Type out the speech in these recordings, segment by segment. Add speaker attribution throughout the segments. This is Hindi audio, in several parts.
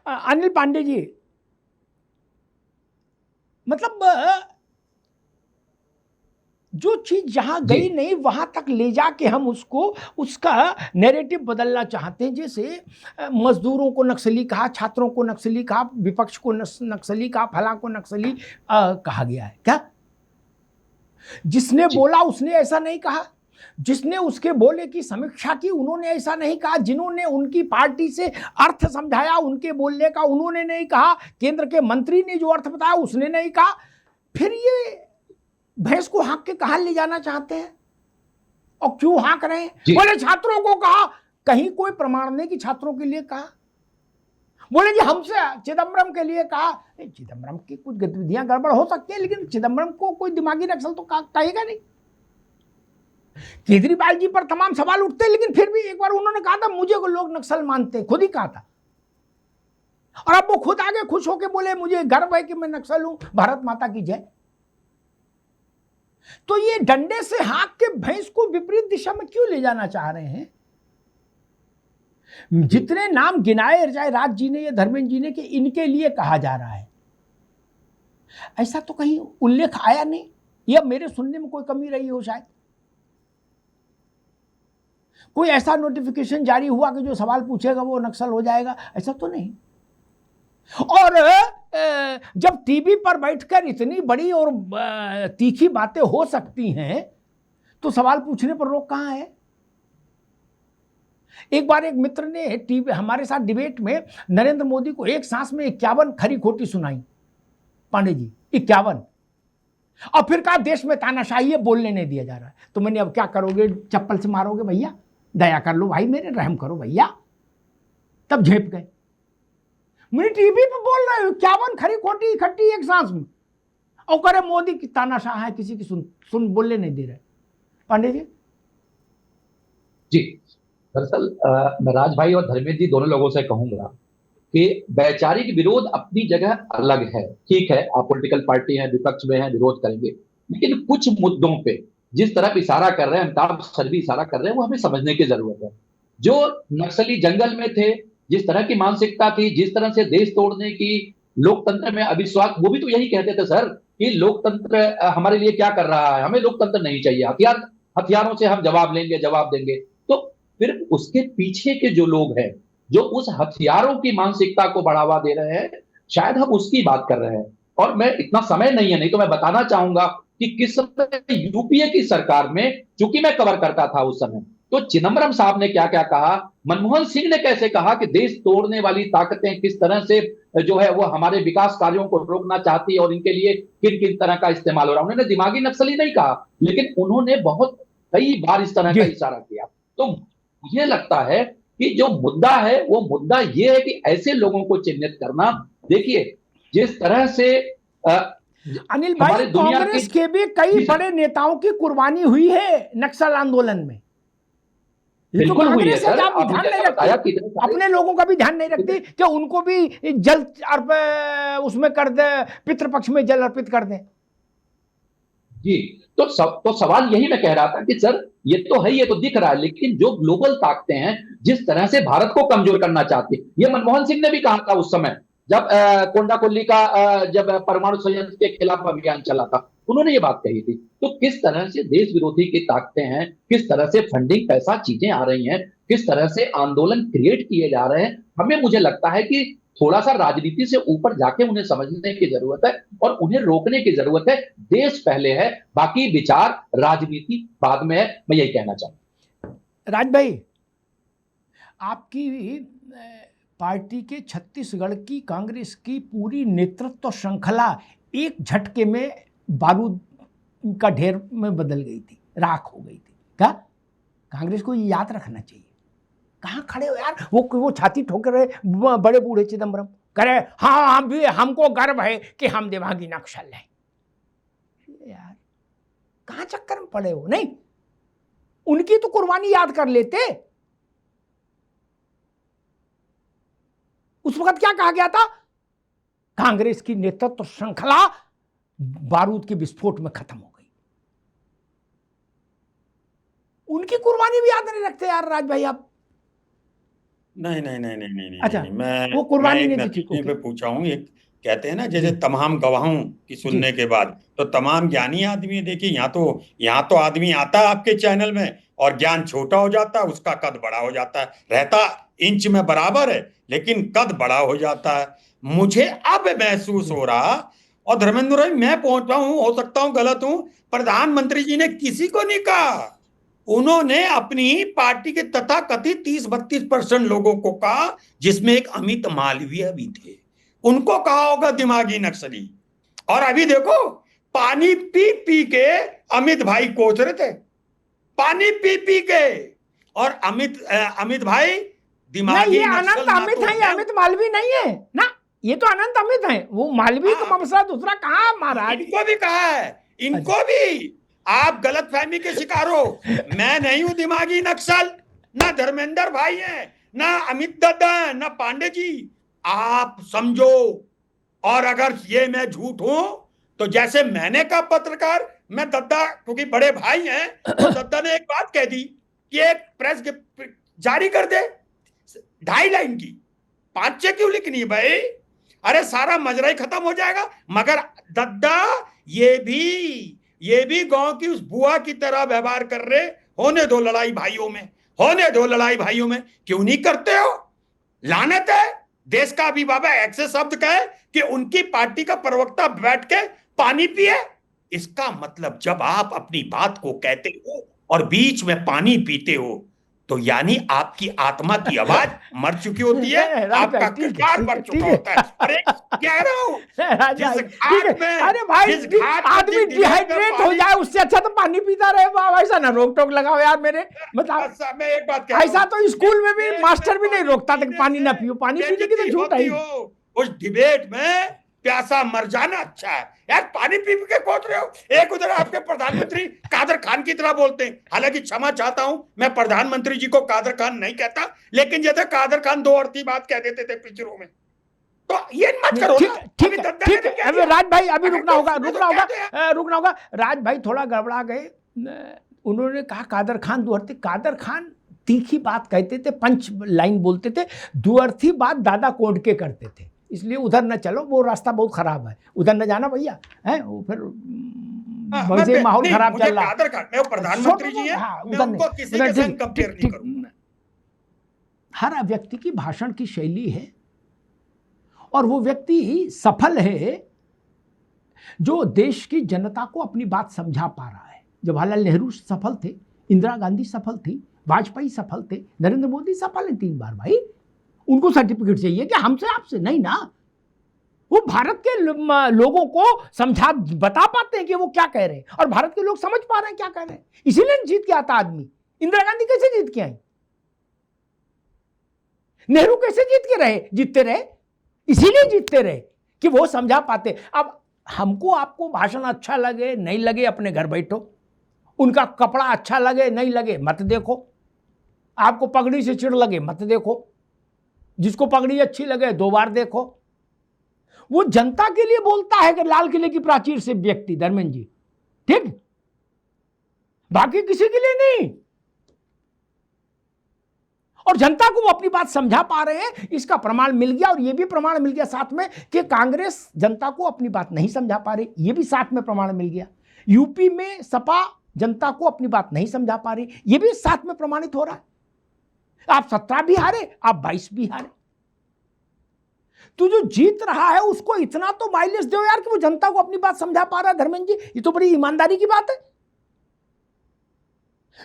Speaker 1: अनिल पांडे जी, मतलब जो चीज जहां
Speaker 2: जी।
Speaker 1: गई नहीं वहां तक ले जाके हम उसको उसका नैरेटिव बदलना चाहते हैं। जैसे मजदूरों को नक्सली कहा, छात्रों को नक्सली कहा, विपक्ष को नक्सली कहा, फला को नक्सली कहा गया है क्या? जिसने
Speaker 2: जी।
Speaker 1: बोला उसने ऐसा नहीं कहा, जिसने उसके बोले की समीक्षा की उन्होंने ऐसा नहीं कहा, जिन्होंने उनकी पार्टी से अर्थ समझाया उनके बोलने का उन्होंने नहीं कहा, केंद्र के मंत्री ने जो अर्थ बताया उसने नहीं कहा। फिर ये भैंस को हाँक के कहां ले जाना चाहते हैं और क्यों हाँक रहे हैं?
Speaker 2: जी।
Speaker 1: बोले छात्रों को कहा, कहीं कोई प्रमाण नहीं कि छात्रों के लिए कहा। बोले जी हमसे चिदम्बरम के लिए कहा। चिदम्बरम की कुछ गतिविधियां गड़बड़ हो सकती है, लेकिन चिदम्बरम को कोई दिमागी नक्सल तो कहेगा नहीं। केजरीवाल जी पर तमाम सवाल उठते हैं, लेकिन फिर भी एक बार उन्होंने कहा था मुझे को लोग नक्सल मानते, खुद ही कहा था। और अब वो खुद आगे खुश होके बोले मुझे गर्व है कि मैं नक्सल हूं, भारत माता की जय। तो ये डंडे से हाँक के भैंस को विपरीत दिशा में क्यों ले जाना चाह रहे हैं? जितने नाम गिनाए जाए राज जी ने या धर्मेंद्र जी ने कि इनके लिए कहा जा रहा है, ऐसा तो कहीं उल्लेख आया नहीं, या मेरे सुनने में कोई कमी रही हो शायद। कोई ऐसा नोटिफिकेशन जारी हुआ कि जो सवाल पूछेगा वो नक्सल हो जाएगा, ऐसा तो नहीं। और जब टीवी पर बैठकर इतनी बड़ी और तीखी बातें हो सकती हैं तो सवाल पूछने पर रोक कहां है? एक बार एक मित्र ने टीवी हमारे साथ डिबेट में नरेंद्र मोदी को एक सांस में 51 खरी खोटी सुनाई, पांडे जी 51, और फिर कहा देश में तानाशाही है, बोलने नहीं दिया जा रहा है। तो मैंने अब क्या करोगे, चप्पल से मारोगे भैया, दया कर लो भाई, मेरे रहम करो भैया। तब झेप गए। मैं टीवी पे बोल रहे हो 51 खरी खोटी इकट्ठी एक सांस में, और करे मोदी की तानाशाह है, किसी की सुन बोलने नहीं दे रहे। पांडे जी
Speaker 2: जी। दरअसल मैं राज भाई और धर्मेंद्र जी दोनों लोगों से कहूंगा कि वैचारिक विरोध अपनी जगह अलग है। ठीक है, आप पॉलिटिकल पार्टी हैं, विपक्ष में हैं, विरोध करेंगे, लेकिन कुछ मुद्दों पे जिस तरफ इशारा कर रहे हैं, अमिताभ सर भी इशारा कर रहे हैं, वो हमें समझने की जरूरत है। जो नक्सली जंगल में थे, जिस तरह की मानसिकता थी, जिस तरह से देश तोड़ने की, लोकतंत्र में अविश्वास, वो भी तो यही कहते थे सर कि लोकतंत्र हमारे लिए क्या कर रहा है, हमें लोकतंत्र नहीं चाहिए, हथियारों से हम जवाब लेंगे, जवाब देंगे। तो फिर उसके पीछे के जो लोग हैं, जो उस हथियारों की मानसिकता को बढ़ावा दे रहे हैं, शायद हम उसकी बात कर रहे हैं। और मैं इतना समय नहीं है, नहीं तो मैं बताना चाहूंगा कि किस समय यूपीए की सरकार में, चूंकि मैं कवर करता था उस समय, तो चिदम्बरम साहब ने क्या क्या कहा, मनमोहन सिंह ने कैसे कहा कि देश तोड़ने वाली ताकतें किस तरह से जो है वो हमारे विकास कार्यों को रोकना चाहती है और इनके लिए किन किन तरह का इस्तेमाल हो रहा है। उन्होंने दिमागी नक्सली नहीं कहा, लेकिन उन्होंने बहुत कई बार इस तरह का इशारा किया। तो मुझे लगता है कि जो मुद्दा है वो मुद्दा ये है कि ऐसे लोगों को चिन्हित करना। देखिए, जिस तरह से
Speaker 1: अनिल भाई,
Speaker 2: हमारे दुनिया
Speaker 1: कांग्रेस के भी कई
Speaker 2: जी सर,
Speaker 1: बड़े नेताओं की कुर्बानी हुई है नक्सल आंदोलन में। ये तो
Speaker 2: बिल्कुल हुई है
Speaker 1: कांग्रेस है
Speaker 2: सर।
Speaker 1: कि आप
Speaker 2: आपने
Speaker 1: ध्यान नहीं
Speaker 2: जैसा
Speaker 1: रखती,
Speaker 2: बताया कितने सारे
Speaker 1: अपने लोगों का भी ध्यान नहीं रखती कि उनको भी जल उसमें कर दे, पितृपक्ष में जल अर्पित कर दें।
Speaker 2: जी। तो सवाल यही मैं कह रहा था कि सर ये तो है, ये तो दिख रहा है, लेकिन जो ग्लोबल ताकतें हैं जिस तरह से भारत को कमजोर करना चाहती है, ये मनमोहन सिंह ने भी कहा था उस समय जब कोंडाकुल्ली का जब परमाणु संयंत्र के खिलाफ अभियान चला था, उन्होंने ये बात कही थी। तो किस तरह से देश विरोधी की ताकतें हैं, किस तरह से फंडिंग पैसा चीजें आ रही हैं, किस तरह से आंदोलन क्रिएट किए जा रहे हैं, हमें मुझे लगता है कि थोड़ा सा राजनीति से ऊपर जाके उन्हें समझने की जरूरत है और उन्हें रोकने की जरूरत है। देश पहले है, बाकी विचार राजनीति बाद में है, मैं यही कहना चाहूंगा।
Speaker 1: राज भाई, आपकी पार्टी के छत्तीसगढ़ की कांग्रेस की पूरी नेतृत्व श्रृंखला एक झटके में बारूद का ढेर में बदल गई थी, राख हो गई थी। क्या कांग्रेस को ये याद रखना चाहिए। कहाँ खड़े हो यार? वो छाती ठोक रहे बड़े बूढ़े चिदम्बरम, करे हाँ हम भी, हमको गर्व है कि हम दिमागी नक्सल हैं। यार कहाँ चक्कर में पड़े हो? नहीं, उनकी तो कुर्बानी याद कर लेते। उस वक्त क्या कहा गया था? कांग्रेस की नेतृत्व श्रृंखला बारूद के विस्फोट में खत्म हो गई। उनकी कुर्बानी भी याद नहीं रखते यार राज भाई आप।
Speaker 3: नहीं नहीं नहीं नहीं नहीं नहीं
Speaker 1: अच्छा,
Speaker 3: नहीं,
Speaker 1: वो
Speaker 3: मैं
Speaker 1: कुर्बानी
Speaker 3: एक
Speaker 1: नहीं दी थी,
Speaker 3: नतीजे
Speaker 1: ओके।
Speaker 3: पे पूछा हूँ। एक कहते हैं ना,
Speaker 1: जी
Speaker 3: जैसे तमाम गवाहों की
Speaker 1: जी
Speaker 3: सुनने के बाद तो तमाम ज्ञानी आदमी, देखिए यहाँ तो आदमी आता है आपके चैनल में और ज्ञान छोटा हो जाता है, उसका कद बड़ा हो जाता है, रहता इंच में बराबर है लेकिन कद बड़ा हो जाता है। मुझे अब महसूस
Speaker 1: जी
Speaker 3: हो रहा, और धर्मेंद्र भाई मैं पहुंचा हूं, हो सकता हूं गलत हूं, प्रधानमंत्री जी ने किसी को नहीं कहा, उन्होंने अपनी पार्टी के तथाकथित 30-32% लोगों को कहा, जिसमें एक अमित मालवीय भी थे, उनको कहा होगा दिमागी नक्सली। और अभी देखो, पानी पी पी के अमित भाई कोच रहे थे, पानी पी पी के। और अमित भाई
Speaker 1: नहीं, ये
Speaker 3: दिमागी
Speaker 1: अनंत
Speaker 3: नक्सल ना
Speaker 1: अमित
Speaker 3: तो
Speaker 1: है, ये
Speaker 3: है।
Speaker 1: अमित मालवी नहीं है ना, ये तो अनंत अमित है, वो मालवी का
Speaker 3: हाँ,
Speaker 1: मसला दूसरा कहाँ महाराज।
Speaker 3: इनको भी कहा है,
Speaker 1: अच्छा
Speaker 3: इनको भी। आप गलत फहमी के शिकार हो, मैं नहीं हूं दिमागी नक्सल, ना धर्मेंद्र भाई है, ना अमित दत्ता है, ना पांडे जी। आप समझो, और अगर ये मैं झूठ हूं तो जैसे मैंने कहा पत्रकार, मैं दद्दा, क्योंकि बड़े भाई हैं, तो दद्दा ने एक बात कह दी कि एक प्रेस जारी कर दे 2.5 लाइन की, 5 क्यों लिखनी है भाई, अरे सारा मजरा ही खत्म हो जाएगा। मगर दद्दा ये भी गांव की उस बुआ की तरह व्यवहार कर रहे, होने दो लड़ाई भाइयों में, होने दो लड़ाई भाइयों में, क्यों नहीं करते हो। लानत है, देश का अभिभावक ऐसे शब्द कहे कि उनकी पार्टी का प्रवक्ता बैठ के पानी पिए। इसका मतलब जब आप अपनी बात को कहते हो और बीच में पानी पीते हो, तो यानी आपकी आत्मा की आवाज मर चुकी होती है,
Speaker 1: राज भाई
Speaker 3: आपका
Speaker 1: ठीक है,
Speaker 3: किरदार
Speaker 1: ठीक है,
Speaker 3: मर
Speaker 1: ठीक
Speaker 3: चुका
Speaker 1: है।
Speaker 3: होता है। अरे कह रहा हूं,
Speaker 1: राज
Speaker 3: जिस
Speaker 1: भाई ठीक
Speaker 3: घाट
Speaker 1: है,
Speaker 3: में,
Speaker 1: अरे भाई
Speaker 3: जिस घाट में,
Speaker 1: आदमी
Speaker 3: जिस डिबेट में
Speaker 1: डिहाइड्रेट हो
Speaker 3: पानी,
Speaker 1: जाए उससे अच्छा तो पानी पीता रहे, वाह, ऐसा ना रोक टोक लगाओ यार मेरे, मतलब
Speaker 3: बस मैं एक बात कह रहा
Speaker 1: ऐसा
Speaker 3: हूं,
Speaker 1: तो स्कूल में भी
Speaker 3: डिबेट
Speaker 1: मास्टर
Speaker 3: में
Speaker 1: भी नहीं
Speaker 3: पानी
Speaker 1: रोकता था कि
Speaker 3: पीने
Speaker 1: पानी ना
Speaker 3: से
Speaker 1: पियो, पानी पीने की तो
Speaker 3: बेइज्जती
Speaker 1: झूठ है
Speaker 3: होती
Speaker 1: ही।
Speaker 3: हो, उस डिबेट में प्यासा मर जाना अच्छा है यार। पानी पी पी के कोच रहे हो, एक उधर आपके प्रधानमंत्री कादर खान की तरह बोलते हैं। हालांकि क्षमा चाहता हूं, मैं प्रधानमंत्री जी को कादर खान नहीं कहता, लेकिन जैसे कादर खान दो अर्थी बात कह देते थे पिक्चरों में, तो ये मत
Speaker 1: नहीं,
Speaker 3: करो
Speaker 1: ठीक
Speaker 3: ना।
Speaker 1: है, ठीक
Speaker 3: अभी
Speaker 1: है,
Speaker 3: दद्दा ने
Speaker 1: ठीक
Speaker 3: भी
Speaker 1: है,
Speaker 3: कह
Speaker 1: अबे
Speaker 3: दिया,
Speaker 1: राज भाई अभी
Speaker 3: अगर
Speaker 1: रुकना
Speaker 3: कोई
Speaker 1: होगा,
Speaker 3: सुने तो
Speaker 1: रुकना
Speaker 3: कह
Speaker 1: होगा,
Speaker 3: दो यार।
Speaker 1: रुकना होगा। राज भाई थोड़ा गड़बड़ा गए, उन्होंने कहा कादर खान दुअर्थी, कादर खान तीखी बात कहते थे, पंच लाइन बोलते थे, दुअर्थी बात दादा कोंडके करते थे, इसलिए उधर न चलो, वो रास्ता बहुत खराब है, उधर न जाना भैया, है वो फिर वैसे ही माहौल
Speaker 3: नहीं,
Speaker 1: खराब
Speaker 3: मुझे
Speaker 1: चल रहा
Speaker 3: कादर खान, मैं वो प्रधानमंत्री जी
Speaker 1: छोड़ो,
Speaker 3: हैं,
Speaker 1: हाँ
Speaker 3: मैं
Speaker 1: उधर नहीं,
Speaker 3: उनको किसी
Speaker 1: उधर
Speaker 3: के
Speaker 1: ठीक
Speaker 3: संग कंपेयर
Speaker 1: ठीक
Speaker 3: नहीं
Speaker 1: ठीक।
Speaker 3: करूंगा।
Speaker 1: हर व्यक्ति की भाषण की शैली है, और वो व्यक्ति सफल है जो देश की जनता को अपनी बात समझा पा रहा है। जवाहरलाल नेहरू सफल थे, इंदिरा गांधी सफल थी, वाजपेयी सफल थे, नरेंद्र मोदी सफल है 3 बार भाई, उनको सर्टिफिकेट चाहिए कि हमसे आपसे नहीं ना, वो भारत के लोगों को समझा बता पाते हैं कि वो क्या कह रहे हैं, और भारत के लोग समझ पा रहे हैं क्या कह रहे हैं, इसीलिए जीत के आता आदमी। इंदिरा गांधी कैसे जीत के आई, नेहरू कैसे जीतते रहे, इसीलिए जीतते रहे कि वो समझा पाते। अब हमको आपको भाषण अच्छा लगे नहीं लगे, अपने घर बैठो, उनका कपड़ा अच्छा लगे नहीं लगे मत देखो, आपको पगड़ी से चिढ़ लगे मत देखो, जिसको पगड़ी अच्छी लगे 2 बार देखो। वो जनता के लिए बोलता है कि लाल किले की प्राचीर से व्यक्ति, धर्मेंद्र जी, ठीक, बाकी किसी के लिए नहीं। और जनता को वो अपनी बात समझा पा रहे हैं, इसका प्रमाण मिल गया। और ये भी प्रमाण मिल गया साथ में कि कांग्रेस जनता को अपनी बात नहीं समझा पा रही, ये भी साथ में प्रमाण मिल गया। यूपी में सपा जनता को अपनी बात नहीं समझा पा रही, ये भी साथ में प्रमाणित हो रहा है। आप 17 भी हारे, आप 22 भी हारे, तो जो जीत रहा है उसको इतना तो माइलेज दो यार कि वो जनता को अपनी बात समझा पा रहा है। धर्मेंद्र जी, ये तो बड़ी ईमानदारी की बात है।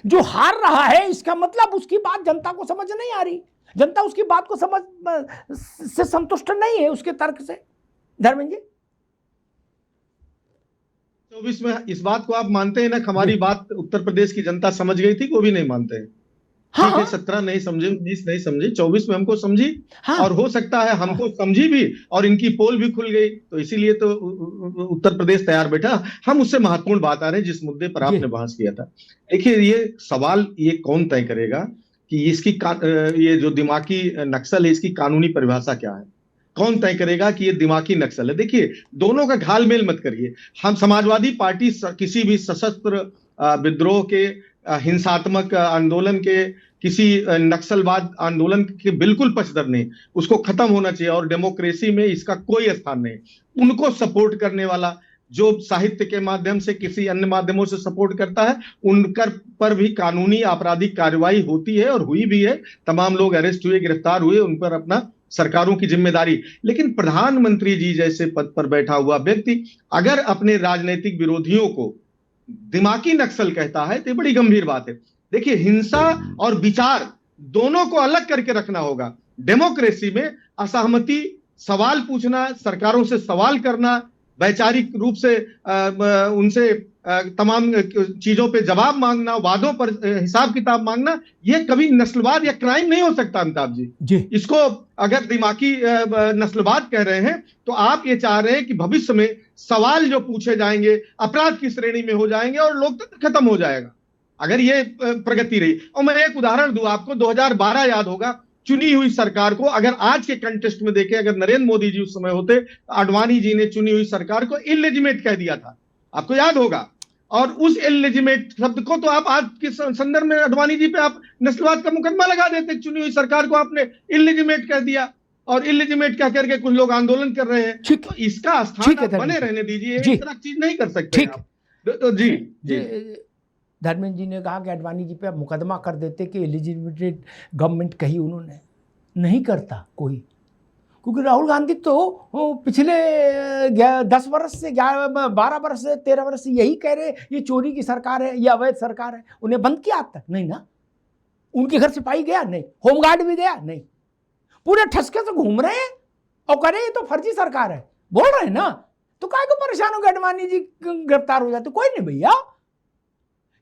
Speaker 1: जो हार रहा है इसका मतलब उसकी बात जनता को समझ नहीं आ रही, जनता उसकी बात को समझ से संतुष्ट नहीं है, उसके तर्क से। धर्मेंद्र जी,
Speaker 4: 24 में इस बात को आप मानते हैं ना, हमारी बात उत्तर प्रदेश की जनता समझ गई थी, वो भी नहीं मानते हैं।
Speaker 1: हाँ,
Speaker 4: ठीक है, 17 नहीं समझे, 19 नहीं समझी, 24 में हमको समझी,
Speaker 1: हाँ,
Speaker 4: और हो सकता है हमको समझी भी, और इनकी पोल भी खुल गई, तो इसीलिए तो उत्तर प्रदेश तैयार बैठा। हम उससे महत्वपूर्ण बात आ रहे हैं जिस मुद्दे पर आपने बहस किया था। देखिए, ये सवाल ये कौन तय करेगा कि इसकी ये जो दिमागी नक्सल है इसकी कानूनी परिभाषा क्या है, कौन तय करेगा कि ये दिमागी नक्सल है। देखिए, दोनों का घालमेल मत करिए। हम समाजवादी पार्टी किसी भी सशस्त्र विद्रोह के हिंसात्मक आंदोलन के, किसी नक्सलवाद आंदोलन के बिल्कुल पक्षधर नहीं। उसको खत्म होना चाहिए और डेमोक्रेसी में इसका कोई स्थान नहीं। उनको सपोर्ट करने वाला, जो साहित्य के माध्यम से किसी अन्य माध्यमों से सपोर्ट करता है, उनकर पर भी कानूनी आपराधिक कार्रवाई होती है और हुई भी है। तमाम लोग अरेस्ट हुए, गिरफ्तार हुए, उन पर अपना सरकारों की जिम्मेदारी। लेकिन प्रधानमंत्री जी जैसे पद पर बैठा हुआ व्यक्ति अगर अपने राजनीतिक विरोधियों को दिमागी नक्सल कहता है तो ये बड़ी गंभीर बात है। देखिए, हिंसा और विचार दोनों को अलग करके रखना होगा। डेमोक्रेसी में असहमति, सवाल पूछना, सरकारों से सवाल करना, वैचारिक रूप से उनसे तमाम चीजों पे जवाब मांगना, वादों पर हिसाब किताब मांगना, ये कभी नस्लवाद या क्राइम नहीं हो सकता। अमिताभ जी, इसको अगर दिमागी नस्लवाद कह रहे हैं तो आप ये चाह रहे हैं कि भविष्य में सवाल जो पूछे जाएंगे अपराध की श्रेणी में हो जाएंगे और लोकतंत्र खत्म हो जाएगा अगर ये प्रगति रही। और मैं एक उदाहरण दूं आपको, 2012 याद होगा, चुनी हुई सरकार को अगर आज के कंटेस्ट में देखें, अगर नरेंद्र मोदी जी उस समय होते, आडवाणी जी ने चुनी हुई सरकार को इलेजिमेट कह दिया था, आपको याद होगा। और उस इलेजिमेट शब्द को तो आप आज के संदर्भ में आडवाणी जी पे आप नस्लवाद का मुकदमा लगा देते। चुनी हुई सरकार को आपने इलेजिमेट कह दिया और इलेजिमेट कह करके कुछ लोग आंदोलन कर रहे हैं। तो इसका स्थान आप बने रहने दीजिए, इस तरह चीज नहीं कर सकते आप। तो जी
Speaker 1: धर्मेंद्र जी ने कहा कि आडवाणी जी पे आप मुकदमा कर देते कि इलिजिमेटेड गवर्नमेंट कही, उन्होंने नहीं करता कोई, क्योंकि राहुल गांधी तो पिछले 10 वर्ष से 12 वर्ष से 13 वर्ष से यही कह रहे ये चोरी की सरकार है, ये अवैध सरकार है। उन्हें बंद किया आज तक नहीं ना, उनके घर सिपाही गया नहीं, होमगार्ड भी गया नहीं, पूरे ठसके से घूम रहे हैं और कह रहे ये तो फर्जी सरकार है, बोल रहे हैं ना। तो काय को परेशान हो गए आडवाणी जी गिरफ्तार हो जाते? कोई नहीं भैया,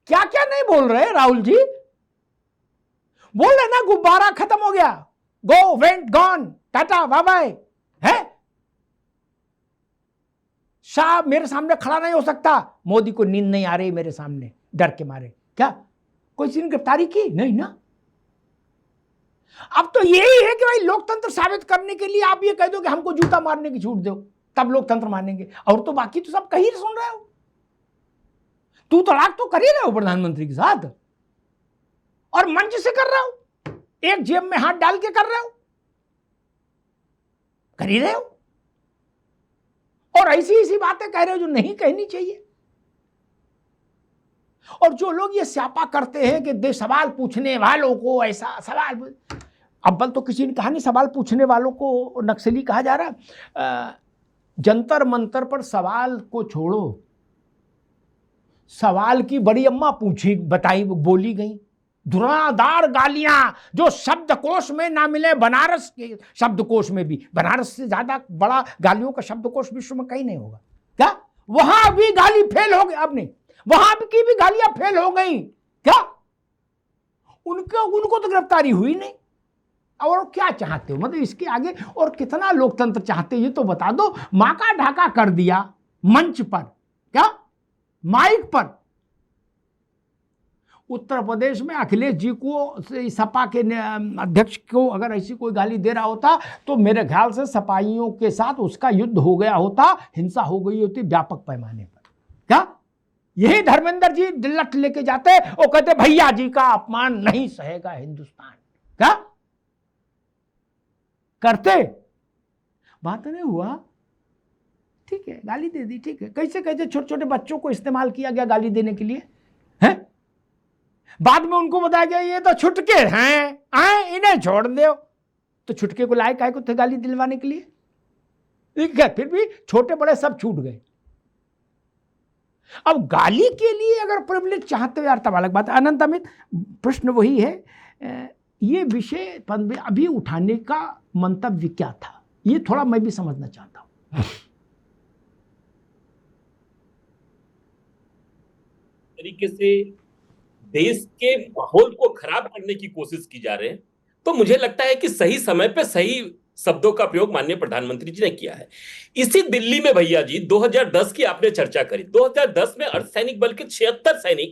Speaker 1: क्या क्या नहीं बोल रहे राहुल जी, बोल रहे ना गुब्बारा खत्म हो गया, go went gone, tata bye bye है। शाह मेरे सामने खड़ा नहीं हो सकता, मोदी को नींद नहीं आ रही मेरे सामने डर के मारे, क्या कोई सी गिरफ्तारी की नहीं ना। अब तो यही है कि भाई लोकतंत्र साबित करने के लिए आप ये कह दो कि हमको जूता मारने की छूट दो, तब लोकतंत्र मानेंगे, और तो बाकी तो सब कहीं सुन रहे हो। तू तलाक तो कर ही रहे हो प्रधानमंत्री के साथ, और मंच से कर रहे हो, एक जेब में हाथ डाल के कर रहे हो, कर ही रहे हो, और ऐसी ऐसी बातें कह रहे हो जो नहीं कहनी चाहिए। और जो लोग ये स्यापा करते हैं कि सवाल पूछने वालों को ऐसा सवाल, अव्वल तो किसी ने कहा नहीं सवाल पूछने वालों को नक्सली कहा जा रहा। जंतर मंतर पर सवाल को छोड़ो, सवाल की बड़ी अम्मा पूछी, बताई, बोली गई धुआंधार गालियां जो शब्दकोश में ना मिले, बनारस के शब्दकोश में भी, बनारस से ज्यादा बड़ा गालियों का शब्दकोश विश्व में कहीं नहीं होगा क्या? वहां भी गाली फेल हो गई, आपने वहां की भी गालियां फेल हो गई क्या? उनको तो गिरफ्तारी हुई नहीं। और क्या चाहते हो, मतलब इसके आगे और कितना लोकतंत्र चाहते हो ये तो बता दो। माका ढाका कर दिया मंच पर, क्या माइक पर। उत्तर प्रदेश में अखिलेश जी को, सपा के अध्यक्ष को अगर ऐसी कोई गाली दे रहा होता तो मेरे ख्याल से सपाइयों के साथ उसका युद्ध हो गया होता, हिंसा हो गई होती व्यापक पैमाने पर। क्या यही धर्मेंद्र जी लट लेके जाते और कहते भैया जी का अपमान नहीं सहेगा हिंदुस्तान, क्या करते? बात नहीं हुआ, ठीक है गाली दे दी, ठीक है। कैसे कैसे छोटे छोटे बच्चों को इस्तेमाल किया गया गाली देने के लिए, हैं? बाद में उनको बताया गया ये तो छुटके हैं, आए इन्हें छोड़ दो। तो छुटके को लाए काहे को थे गाली दिलवाने के लिए? ठीक है, फिर भी छोटे बड़े सब छूट गए। अब गाली के लिए अगर प्रिविलेज चाहते हो यार तब अलग बात है। अनंत अमित, प्रश्न वही है, ये विषय अभी उठाने का मंतव्य क्या था, ये थोड़ा मैं भी समझना चाहता हूं।
Speaker 5: तरीके से देश के माहौल को खराब करने की कोशिश की जा रही है, तो मुझे लगता है कि सही समय पे सही शब्दों का प्रयोग माननीय प्रधानमंत्री जी ने किया है। इसी दिल्ली में भैया जी 2010 की आपने चर्चा करी, 2010 में अर्धसैनिक बल के 76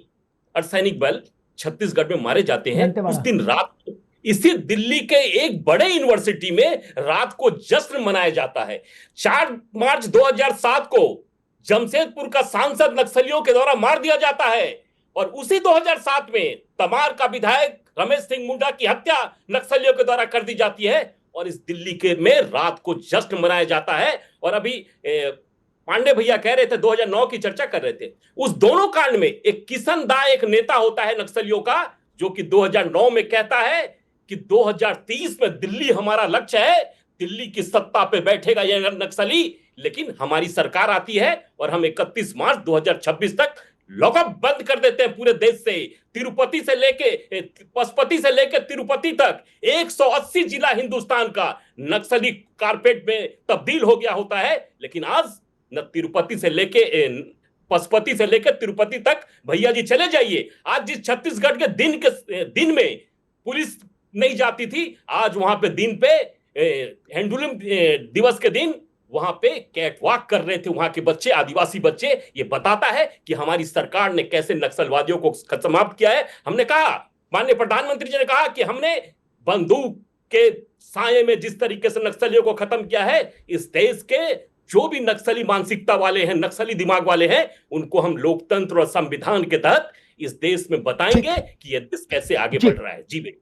Speaker 5: अर्धसैनिक बल छत्तीसगढ़ में मारे जाते हैं। उस दिन रात को इसी दिल्ली के एक बड़े यूनिवर्सिटी में रात को जश्न मनाया जाता है। 4 मार्च 2007 को जमशेदपुर का सांसद नक्सलियों के द्वारा मार दिया जाता है। और उसी 2007 में तमार का विधायक रमेश सिंह मुंडा की हत्या नक्सलियों के द्वारा कर दी जाती है और इस दिल्ली के में रात को जश्न मनाया जाता है। और अभी पांडे भैया कह रहे थे 2009 की चर्चा कर रहे थे, उस दोनों कांड में एक किशन दा एक नेता होता है नक्सलियों का, जो कि 2009 में कहता है कि 2030 में दिल्ली हमारा लक्ष्य है, दिल्ली की सत्ता पे बैठेगा यह नक्सली। लेकिन हमारी सरकार आती है और हम 31 मार्च 2026 तक लॉकअप बंद कर देते हैं पूरे देश से। तिरुपति से लेके पशुपति से लेके तिरुपति तक 180 जिला हिंदुस्तान का नक्सली कारपेट में तब्दील हो गया होता है। लेकिन आज न तिरुपति से लेके पशुपति से लेकर तिरुपति तक भैया जी चले जाइए, आज जिस छत्तीसगढ़ के दिन में पुलिस नहीं जाती थी, आज वहां पे दिन पे हैंडलूम दिवस के दिन वहां पे कैट वॉक कर रहे थे वहां के बच्चे, आदिवासी बच्चे। ये बताता है कि हमारी सरकार ने कैसे नक्सलवादियों को समाप्त किया है। हमने कहा, माननीय प्रधानमंत्री जी ने कहा कि हमने बंदूक के साये में जिस तरीके से नक्सलियों को खत्म किया है, इस देश के जो भी नक्सली मानसिकता वाले हैं, नक्सली दिमाग वाले हैं, उनको हम लोकतंत्र और संविधान के तहत इस देश में बताएंगे कि यह देश कैसे आगे बढ़ रहा है। जी भाई।